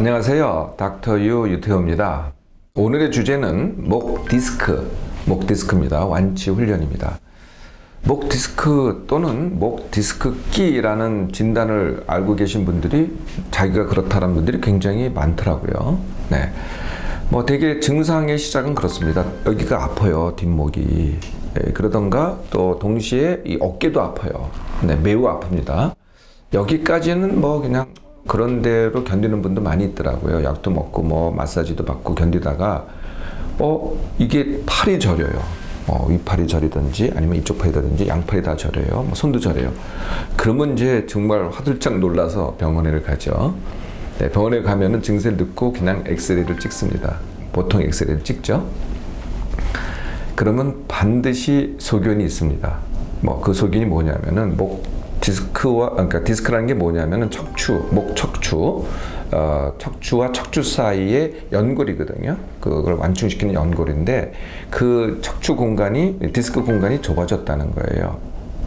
안녕하세요. 닥터유 유태호입니다. 오늘의 주제는 목 디스크입니다. 완치 훈련입니다. 목 디스크 또는 목 디스크끼라는 진단을 알고 계신 분들이 자기가 그렇다는 분들이 굉장히 많더라고요. 네. 되게 증상의 시작은 그렇습니다. 여기가 아파요, 뒷목이. 네, 그러던가 또 동시에 이 어깨도 아파요. 네, 매우 아픕니다. 여기까지는 그냥 그런 대로 견디는 분도 많이 있더라고요. 약도 먹고 마사지도 받고 견디다가 이게 팔이 저려요. 윗팔이 저리든지 아니면 이쪽 팔이든지 양팔이 다 저려요. 손도 저려요. 그러면 이제 정말 화들짝 놀라서 병원에 가죠. 네, 병원에 가면은 증세를 듣고 그냥 엑스레이를 찍습니다. 보통 엑스레이를 찍죠. 그러면 반드시 소견이 있습니다. 그 소견이 뭐냐면은 그러니까 디스크라는 게 뭐냐면은 목 척추와 척추 사이의 연골이거든요. 그걸 완충시키는 연골인데 그 척추 공간이, 디스크 공간이 좁아졌다는 거예요.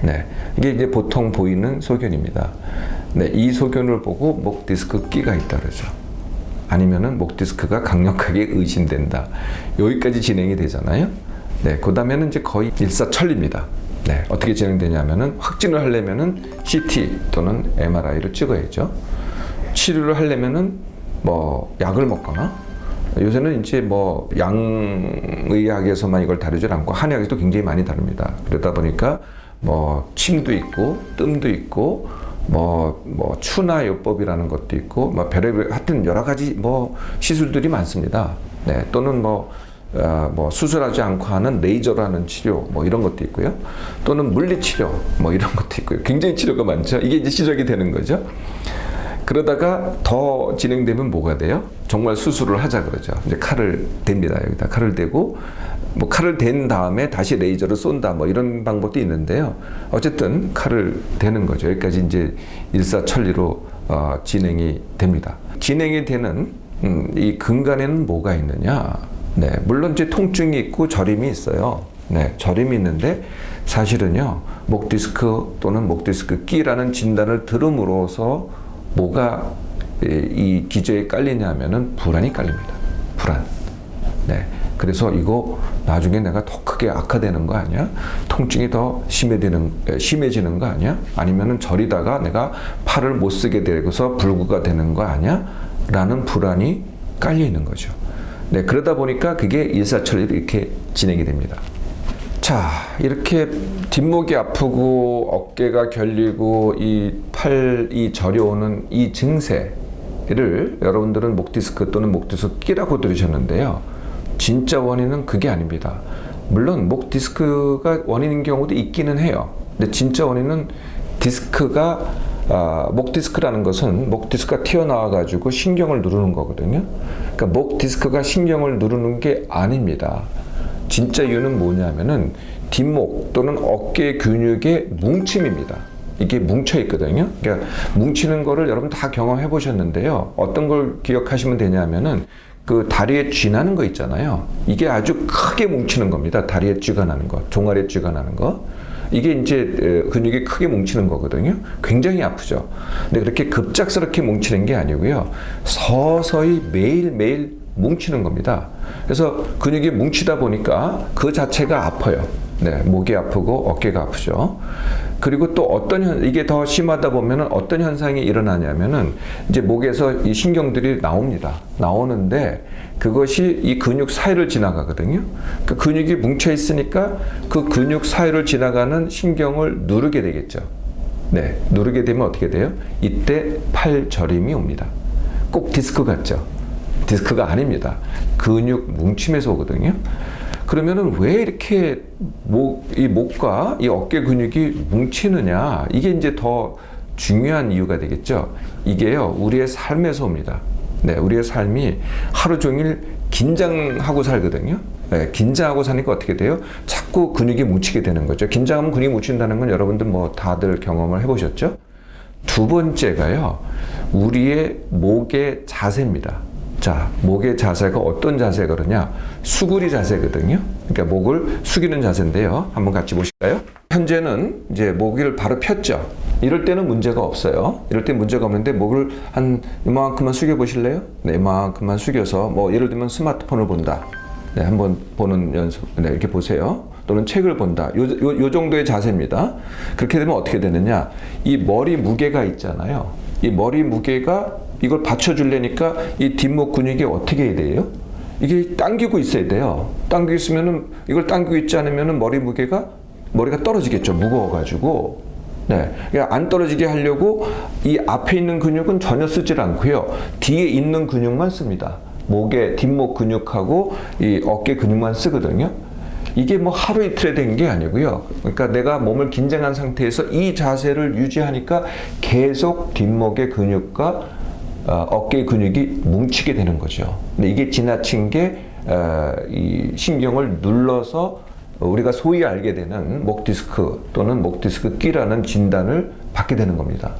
네. 이게 이제 보통 보이는 소견입니다. 네. 이 소견을 보고 목 디스크 끼가 있다 그러죠. 아니면은 목 디스크가 강력하게 의심된다. 여기까지 진행이 되잖아요. 네. 그 다음에는 이제 거의 일사천리입니다. 네, 어떻게 진행되냐면은 확진을 하려면은 CT 또는 MRI를 찍어야죠. 치료를 하려면은 약을 먹거나, 요새는 이제 양의학에서만 이걸 다루지 않고 한의학에서도 굉장히 많이 다룹니다. 그러다 보니까 침도 있고 뜸도 있고 추나요법이라는 것도 있고 별의별 하여튼 여러 가지 시술들이 많습니다. 네, 또는 수술하지 않고 하는 레이저로 하는 치료 이런 것도 있고요. 또는 물리치료 이런 것도 있고요. 굉장히 치료가 많죠. 이게 이제 시작이 되는 거죠. 그러다가 더 진행되면 뭐가 돼요? 정말 수술을 하자 그러죠. 이제 칼을 댑니다. 여기다 칼을 대고 칼을 댄 다음에 다시 레이저를 쏜다 이런 방법도 있는데요. 어쨌든 칼을 대는 거죠. 여기까지 이제 일사천리로 진행이 됩니다. 진행이 되는 이 근간에는 뭐가 있느냐? 네, 물론 이제 통증이 있고 저림이 있어요. 네, 저림이 있는데 사실은요, 목 디스크 또는 목 디스크 끼라는 진단을 들음으로써 뭐가 이 기저에 깔리냐면은 불안이 깔립니다. 불안. 네, 그래서 이거 나중에 내가 더 크게 악화되는 거 아니야? 통증이 더 심해지는 거 아니야? 아니면은 저리다가 내가 팔을 못 쓰게 되고서 불구가 되는 거 아니야? 라는 불안이 깔려 있는 거죠. 네, 그러다 보니까 그게 일사천리로 이렇게 진행이 됩니다. 자, 이렇게 뒷목이 아프고 어깨가 결리고 이 팔이 저려오는 이 증세를 여러분들은 목 디스크 또는 목 디스크 끼라고 들으셨는데요. 진짜 원인은 그게 아닙니다. 물론 목 디스크가 원인인 경우도 있기는 해요. 근데 진짜 원인은 목 디스크라는 것은 목 디스크가 튀어나와 가지고 신경을 누르는 거거든요. 그러니까 목 디스크가 신경을 누르는 게 아닙니다. 진짜 이유는 뭐냐면은 뒷목 또는 어깨 근육의 뭉침입니다. 이게 뭉쳐 있거든요. 그러니까 뭉치는 거를 여러분 다 경험해 보셨는데요. 어떤 걸 기억하시면 되냐면은 그 다리에 쥐 나는 거 있잖아요. 이게 아주 크게 뭉치는 겁니다. 다리에 쥐가 나는 거, 종아리에 쥐가 나는 거. 이게 이제 근육이 크게 뭉치는 거거든요. 굉장히 아프죠. 근데 그렇게 급작스럽게 뭉치는 게 아니고요. 서서히 매일매일 뭉치는 겁니다. 그래서 근육이 뭉치다 보니까 그 자체가 아파요. 네, 목이 아프고 어깨가 아프죠. 그리고 또 이게 더 심하다 보면은 어떤 현상이 일어나냐면은 이제 목에서 이 신경들이 나오는데 그것이 이 근육 사이를 지나가거든요. 그 근육이 뭉쳐 있으니까 그 근육 사이를 지나가는 신경을 누르게 되겠죠. 네, 누르게 되면 어떻게 돼요? 이때 팔 저림이 옵니다. 꼭 디스크 같죠? 디스크가 아닙니다. 근육 뭉침에서 오거든요. 그러면은 왜 이렇게 이 목과 이 어깨 근육이 뭉치느냐? 이게 이제 더 중요한 이유가 되겠죠. 이게요, 우리의 삶에서 옵니다. 네, 우리의 삶이 하루 종일 긴장하고 살거든요. 네, 긴장하고 사니까 어떻게 돼요? 자꾸 근육이 뭉치게 되는 거죠. 긴장하면 근육이 뭉친다는 건 여러분들 다들 경험을 해보셨죠? 두 번째가요, 우리의 목의 자세입니다. 자, 목의 자세가 어떤 자세가 그러냐? 수구리 자세거든요. 그러니까 목을 숙이는 자세인데요. 한번 같이 보실까요? 현재는 이제 목을 바로 폈죠. 이럴 때는 문제가 없어요. 이럴 때 문제가 없는데 목을 한 이만큼만 숙여 보실래요? 네, 이만큼만 숙여서 뭐 예를 들면 스마트폰을 본다. 네, 한번 보는 연습. 네, 이렇게 보세요. 또는 책을 본다. 요 정도의 자세입니다. 그렇게 되면 어떻게 되느냐? 이 머리 무게가 있잖아요. 이 머리 무게가 이걸 받쳐주려니까 이 뒷목 근육이 어떻게 해야 돼요? 이게 당기고 있어야 돼요. 당기고 있으면은 이걸 당기고 있지 않으면은 머리가 떨어지겠죠. 무거워가지고. 네, 안 떨어지게 하려고 이 앞에 있는 근육은 전혀 쓰질 않고요. 뒤에 있는 근육만 씁니다. 목에 뒷목 근육하고 이 어깨 근육만 쓰거든요. 이게 뭐 하루 이틀에 된 게 아니고요. 그러니까 내가 몸을 긴장한 상태에서 이 자세를 유지하니까 계속 뒷목의 근육과 어깨 근육이 뭉치게 되는 거죠. 근데 이게 지나친 게 이 신경을 눌러서 우리가 소위 알게 되는 목 디스크 또는 목 디스크 끼라는 진단을 받게 되는 겁니다.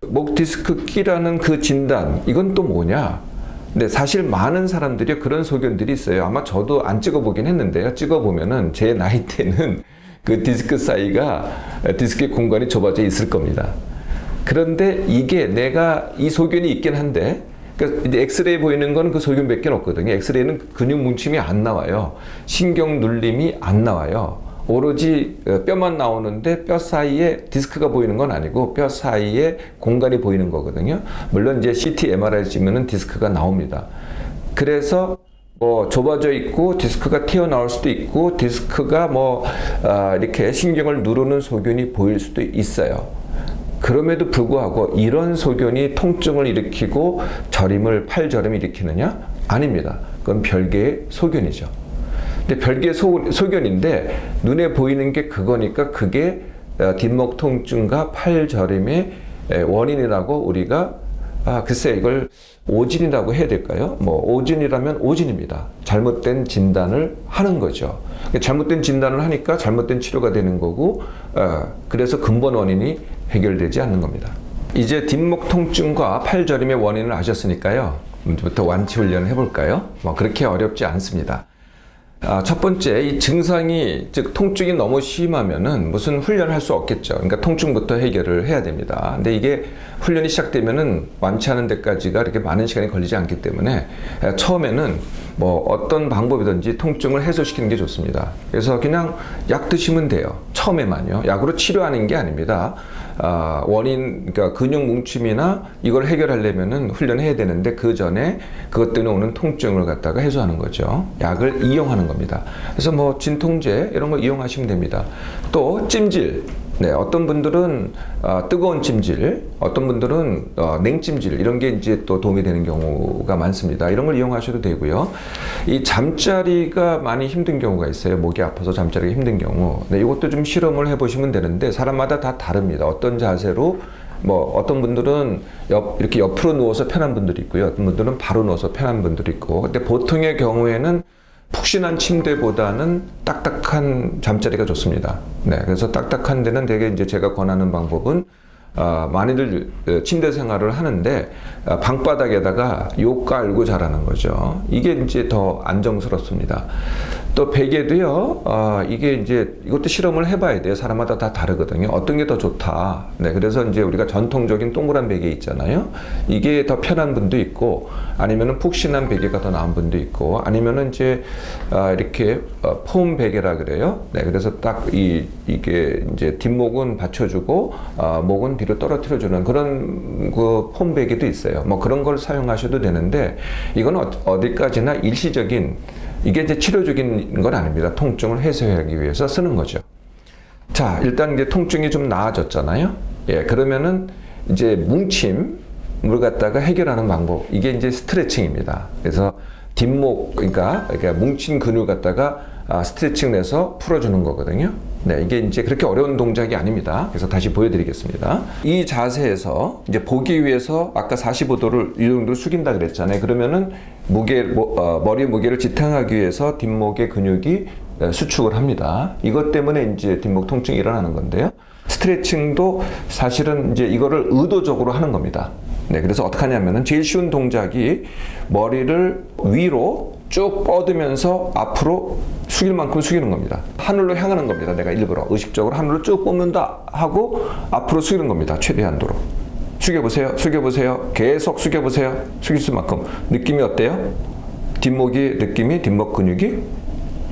목 디스크 끼라는 그 진단, 이건 또 뭐냐? 근데 사실 많은 사람들이 그런 소견들이 있어요. 아마 저도 안 찍어보긴 했는데요. 찍어보면은 제 나이 때는 그 디스크 사이가 디스크의 공간이 좁아져 있을 겁니다. 그런데 이게 내가 이 소견이 있긴 한데, 그러니까 이제 엑스레이 보이는 건 그 소견밖에 없거든요. 엑스레이는 근육 뭉침이 안 나와요. 신경 눌림이 안 나와요. 오로지 뼈만 나오는데 뼈 사이에 디스크가 보이는 건 아니고 뼈 사이에 공간이 보이는 거거든요. 물론 이제 CT, MRI 찍으면 디스크가 나옵니다. 그래서 뭐 좁아져 있고 디스크가 튀어나올 수도 있고 디스크가 뭐 이렇게 신경을 누르는 소견이 보일 수도 있어요. 그럼에도 불구하고 이런 소견이 통증을 일으키고 저림을 팔저림을 일으키느냐? 아닙니다. 그건 별개의 소견이죠. 근데 별개의 소견인데 눈에 보이는 게 그거니까 그게 뒷목 통증과 팔저림의 원인이라고 우리가 글쎄 이걸 오진이라고 해야 될까요? 뭐 오진이라면 오진입니다. 잘못된 진단을 하는 거죠. 잘못된 진단을 하니까 잘못된 치료가 되는 거고 그래서 근본 원인이 해결되지 않는 겁니다. 이제 뒷목 통증과 팔저림의 원인을 아셨으니까요. 이제부터 완치 훈련을 해볼까요? 뭐 그렇게 어렵지 않습니다. 첫 번째, 이 증상이, 즉 통증이 너무 심하면은 무슨 훈련을 할 수 없겠죠. 그러니까 통증부터 해결을 해야 됩니다. 근데 이게 훈련이 시작되면은 완치하는 데까지가 이렇게 많은 시간이 걸리지 않기 때문에 처음에는 뭐 어떤 방법이든지 통증을 해소시키는 게 좋습니다. 그래서 그냥 약 드시면 돼요. 처음에만요. 약으로 치료하는 게 아닙니다. 원인, 그러니까 근육 뭉침이나 이걸 해결하려면은 훈련해야 되는데 그 전에 그것 때문에 오는 통증을 갖다가 해소하는 거죠. 약을 이용하는 겁니다. 그래서 뭐 진통제 이런 거 이용하시면 됩니다. 또 찜질. 네, 어떤 분들은 뜨거운 찜질, 어떤 분들은 냉찜질 이런 게 이제 또 도움이 되는 경우가 많습니다. 이런 걸 이용하셔도 되고요. 이 잠자리가 많이 힘든 경우가 있어요. 목이 아파서 잠자리가 힘든 경우. 네, 이것도 좀 실험을 해보시면 되는데 사람마다 다 다릅니다. 어떤 자세로 뭐 어떤 분들은 이렇게 옆으로 누워서 편한 분들이 있고요. 어떤 분들은 바로 누워서 편한 분들이 있고. 근데 보통의 경우에는 푹신한 침대보다는 딱딱한 잠자리가 좋습니다. 네, 그래서 딱딱한 데는 되게 이제 제가 권하는 방법은 많이들 침대 생활을 하는데 방바닥에다가 요 깔고 자라는 거죠. 이게 이제 더 안정스럽습니다. 또 베개도요. 이게 이제 이것도 실험을 해봐야 돼요. 사람마다 다 다르거든요. 어떤 게 더 좋다. 네, 그래서 이제 우리가 전통적인 동그란 베개 있잖아요. 이게 더 편한 분도 있고, 아니면은 푹신한 베개가 더 나은 분도 있고, 아니면은 이제 이렇게 폼 베개라 그래요. 네, 그래서 딱 이게 이제 뒷목은 받쳐주고 목은 뒤로 떨어뜨려주는 그런 그 폼 베개도 있어요. 뭐 그런 걸 사용하셔도 되는데 이건 어디까지나 일시적인, 이게 이제 치료적인 건 아닙니다. 통증을 해소하기 위해서 쓰는 거죠. 자, 일단 이제 통증이 좀 나아졌잖아요. 예, 그러면은 이제 뭉침을 갖다가 해결하는 방법, 이게 이제 스트레칭입니다. 그래서 뒷목, 그러니까 뭉친 근육을 갖다가 스트레칭 내서 풀어주는 거거든요. 네, 이게 이제 그렇게 어려운 동작이 아닙니다. 그래서 다시 보여드리겠습니다. 이 자세에서 이제 보기 위해서 아까 45도를 이 정도로 숙인다 그랬잖아요. 그러면은 머리 무게를 지탱하기 위해서 뒷목의 근육이 수축을 합니다. 이것 때문에 이제 뒷목 통증이 일어나는 건데요. 스트레칭도 사실은 이제 이거를 의도적으로 하는 겁니다. 네, 그래서 어떻게 하냐면은 제일 쉬운 동작이 머리를 위로 쭉 뻗으면서 앞으로 숙일 만큼 숙이는 겁니다. 하늘로 향하는 겁니다. 내가 일부러 의식적으로 하늘로 쭉 뻗는다 하고 앞으로 숙이는 겁니다. 최대한도로. 숙여보세요. 숙여보세요. 계속 숙여보세요. 숙일 수만큼. 느낌이 어때요? 뒷목이 느낌이 뒷목 근육이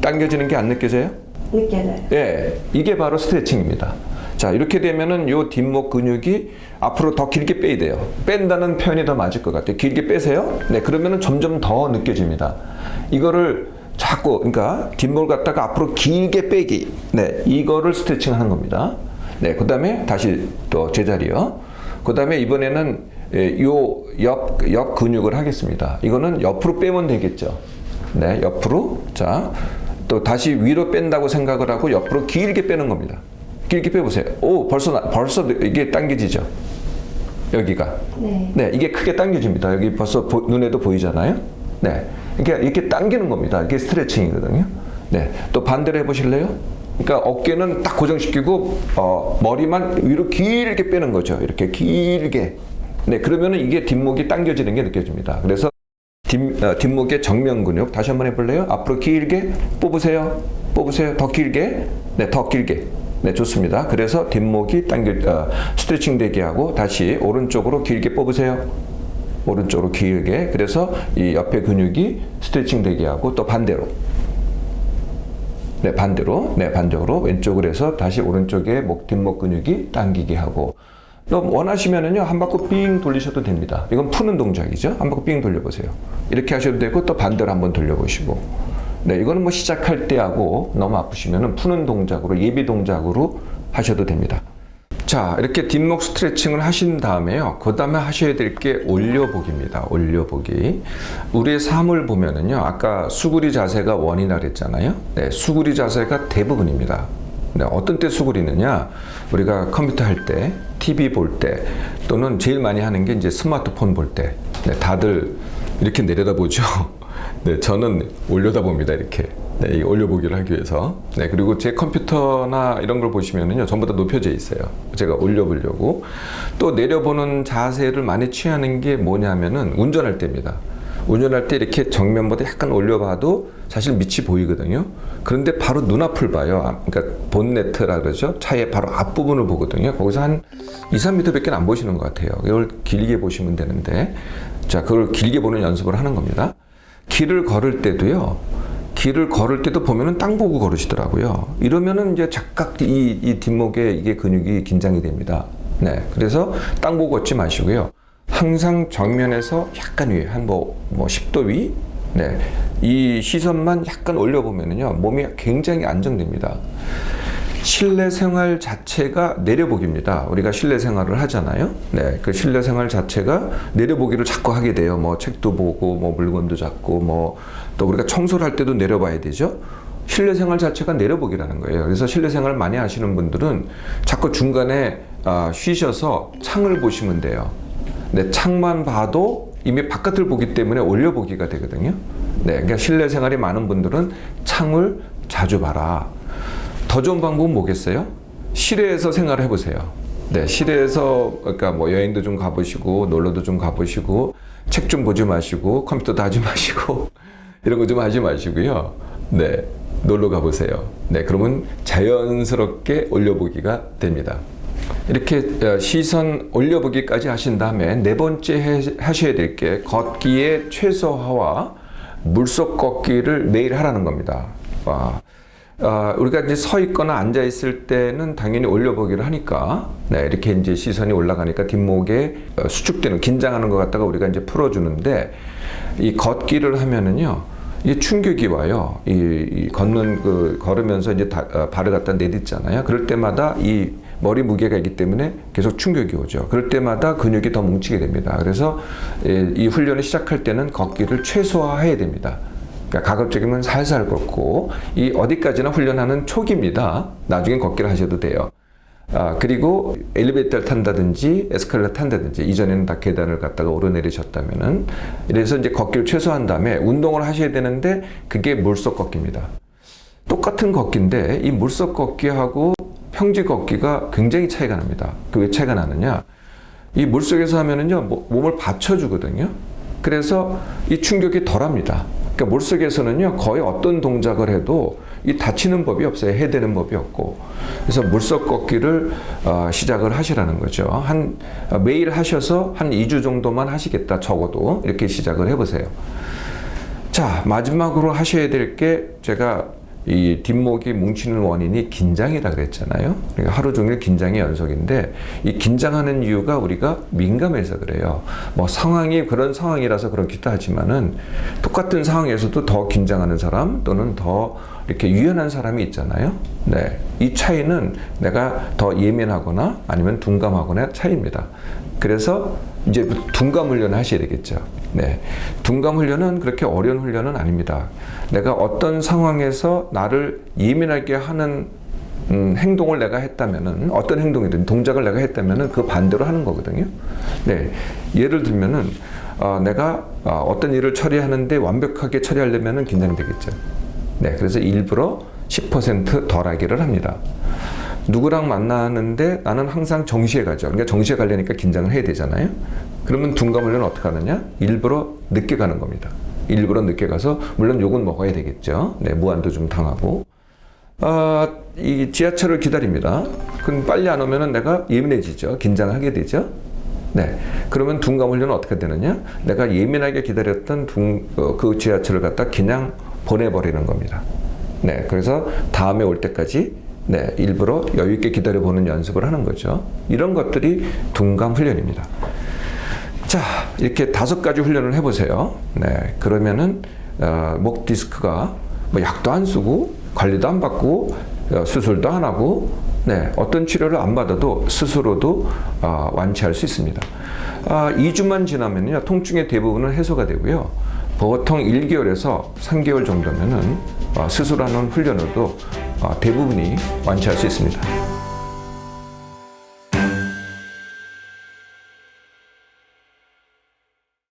당겨지는 게 안 느껴져요? 느껴져요. 예, 이게 바로 스트레칭입니다. 자, 이렇게 되면은 요 뒷목 근육이 앞으로 더 길게 빼야 돼요. 뺀다는 표현이 더 맞을 것 같아요. 길게 빼세요. 네, 그러면은 점점 더 느껴집니다. 이거를 자꾸, 그러니까 뒷목을 갖다가 앞으로 길게 빼기. 네, 이거를 스트레칭 하는 겁니다. 네, 그 다음에 다시 또 제자리요. 그 다음에 이번에는 요 옆 근육을 하겠습니다. 이거는 옆으로 빼면 되겠죠. 네, 옆으로. 자, 또 다시 위로 뺀다고 생각을 하고 옆으로 길게 빼는 겁니다. 길게 빼보세요. 오, 벌써 이게 당겨지죠? 여기가. 네. 네, 이게 크게 당겨집니다. 여기 벌써 눈에도 보이잖아요? 네. 그러니까 이렇게 당기는 겁니다. 이게 스트레칭이거든요. 네. 또 반대로 해보실래요? 그러니까 어깨는 딱 고정시키고, 머리만 위로 길게 빼는 거죠. 이렇게 길게. 네. 그러면은 이게 뒷목이 당겨지는 게 느껴집니다. 그래서 뒷목의 정면 근육 다시 한번 해볼래요? 앞으로 길게 뽑으세요. 뽑으세요. 더 길게. 네, 더 길게. 네, 좋습니다. 그래서 뒷목이 스트레칭 되게 하고 다시 오른쪽으로 길게 뽑으세요. 오른쪽으로 길게. 그래서 이 옆에 근육이 스트레칭 되게 하고 또 반대로. 네, 반대로. 네, 반대로. 왼쪽으로 해서 다시 오른쪽에 뒷목 근육이 당기게 하고. 또 원하시면은요, 한 바퀴 삥 돌리셔도 됩니다. 이건 푸는 동작이죠. 한 바퀴 삥 돌려보세요. 이렇게 하셔도 되고 또 반대로 한번 돌려보시고. 네, 이거는 뭐 시작할 때 하고 너무 아프시면은 푸는 동작으로 예비 동작으로 하셔도 됩니다. 자, 이렇게 뒷목 스트레칭을 하신 다음에요. 그 다음에 하셔야 될 게 올려보기입니다. 올려보기. 우리의 삶을 보면은요, 아까 수구리 자세가 원이라 그랬잖아요. 네, 수구리 자세가 대부분입니다. 네, 어떤 때 수구리느냐? 우리가 컴퓨터 할 때, TV 볼 때, 또는 제일 많이 하는 게 이제 스마트폰 볼 때. 네, 다들 이렇게 내려다보죠. 네, 저는 올려다봅니다. 이렇게. 네, 올려보기를 하기 위해서. 네, 그리고 제 컴퓨터나 이런 걸 보시면은요, 전부 다 높여져 있어요. 제가 올려보려고. 또 내려보는 자세를 많이 취하는 게 뭐냐면은 운전할 때입니다. 운전할 때 이렇게 정면보다 약간 올려봐도 사실 밑이 보이거든요. 그런데 바로 눈앞을 봐요. 그러니까 본네트라 그러죠. 차의 바로 앞부분을 보거든요. 거기서 한 2, 3m 밖에 안 보시는 것 같아요. 이걸 길게 보시면 되는데, 자, 그걸 길게 보는 연습을 하는 겁니다. 길을 걸을 때도요. 길을 걸을 때도 보면은 땅 보고 걸으시더라고요. 이러면은 이제 각각 이 뒷목에 이게 근육이 긴장이 됩니다. 네, 그래서 땅 보고 걷지 마시고요. 항상 정면에서 약간 위에 한 뭐 10도 위, 네, 이 시선만 약간 올려보면은요 몸이 굉장히 안정됩니다. 실내 생활 자체가 내려보기입니다. 우리가 실내 생활을 하잖아요. 네, 그 실내 생활 자체가 내려보기를 자꾸 하게 돼요. 뭐 책도 보고, 뭐 물건도 잡고, 뭐 또 우리가 청소를 할 때도 내려봐야 되죠. 실내 생활 자체가 내려보기라는 거예요. 그래서 실내 생활을 많이 하시는 분들은 자꾸 중간에 쉬셔서 창을 보시면 돼요. 네, 창만 봐도 이미 바깥을 보기 때문에 올려보기가 되거든요. 네, 그러니까 실내 생활이 많은 분들은 창을 자주 봐라. 더 좋은 방법은 뭐겠어요? 실외에서 생활을 해보세요. 네, 실외에서 그러니까 뭐 여행도 좀 가보시고 놀러도 좀 가보시고 책 좀 보지 마시고 컴퓨터도 하지 마시고 이런 거 좀 하지 마시고요. 네, 놀러 가보세요. 네, 그러면 자연스럽게 올려보기가 됩니다. 이렇게 시선 올려보기까지 하신 다음에 네 번째 하셔야 될 게 걷기의 최소화와 물속 걷기를 매일 하라는 겁니다. 우리가 이제 서 있거나 앉아 있을 때는 당연히 올려보기를 하니까, 네, 이렇게 이제 시선이 올라가니까 뒷목에 수축되는, 긴장하는 것 같다가 우리가 이제 풀어주는데, 이 걷기를 하면은요, 이 충격이 와요. 이 걸으면서 이제 발을 갖다 내딛잖아요. 그럴 때마다 이 머리 무게가 있기 때문에 계속 충격이 오죠. 그럴 때마다 근육이 더 뭉치게 됩니다. 그래서 이 훈련을 시작할 때는 걷기를 최소화해야 됩니다. 그러니까 가급적이면 살살 걷고, 이 어디까지나 훈련하는 초기입니다. 나중엔 걷기를 하셔도 돼요. 그리고 엘리베이터를 탄다든지 에스컬레이터 탄다든지, 이전에는 다 계단을 갖다가 오르내리셨다면은, 이래서 이제 걷기를 최소화한 다음에 운동을 하셔야 되는데, 그게 물속 걷기입니다. 똑같은 걷기인데 이 물속 걷기하고 평지 걷기가 굉장히 차이가 납니다. 그 왜 차이가 나느냐? 이 물속에서 하면은요 몸을 받쳐주거든요. 그래서 이 충격이 덜합니다. 그러니까 물속에서는요, 거의 어떤 동작을 해도 이 다치는 법이 없어요. 해대는 법이 없고. 그래서 물속 걷기를 시작을 하시라는 거죠. 매일 하셔서 한 2주 정도만 하시겠다. 적어도 이렇게 시작을 해보세요. 자, 마지막으로 하셔야 될 게, 제가 이 뒷목이 뭉치는 원인이 긴장이라 그랬잖아요. 그러니까 하루 종일 긴장의 연속인데, 이 긴장하는 이유가 우리가 민감해서 그래요. 뭐 상황이 그런 상황이라서 그렇기도 하지만은, 똑같은 상황에서도 더 긴장하는 사람 또는 더 이렇게 유연한 사람이 있잖아요. 네, 이 차이는 내가 더 예민하거나 아니면 둔감하거나 차이입니다. 그래서 이제 둔감 훈련을 하셔야 되겠죠. 네, 둔감 훈련은 그렇게 어려운 훈련은 아닙니다. 내가 어떤 상황에서 나를 예민하게 하는 행동을 내가 했다면은, 어떤 행동이든 동작을 내가 했다면은 그 반대로 하는 거거든요. 네, 예를 들면은 내가 어떤 일을 처리하는데 완벽하게 처리하려면은 긴장되겠죠. 네, 그래서 일부러 10% 덜 하기를 합니다. 누구랑 만나는데 나는 항상 정시에 가죠. 그러니까 정시에 가려니까 긴장을 해야 되잖아요. 그러면 둔감 훈련은 어떻게 하느냐? 일부러 늦게 가는 겁니다. 일부러 늦게 가서, 물론 욕은 먹어야 되겠죠. 네, 무한도 좀 당하고. 이 지하철을 기다립니다. 그럼 빨리 안 오면은 내가 예민해지죠. 긴장하게 되죠. 네, 그러면 둔감 훈련은 어떻게 되느냐? 내가 예민하게 기다렸던 그 지하철을 갖다 그냥 보내버리는 겁니다. 네, 그래서 다음에 올 때까지 네, 일부러 여유 있게 기다려보는 연습을 하는 거죠. 이런 것들이 둔감 훈련입니다. 자, 이렇게 5가지 훈련을 해보세요. 네, 그러면은 목 디스크가 뭐 약도 안 쓰고 관리도 안 받고 수술도 안 하고, 네, 어떤 치료를 안 받아도 스스로도 완치할 수 있습니다. 2주만 지나면요, 통증의 대부분은 해소가 되고요. 보통 1개월에서 3개월 정도면은 수술하는 훈련으로도 대부분이 완치할 수 있습니다.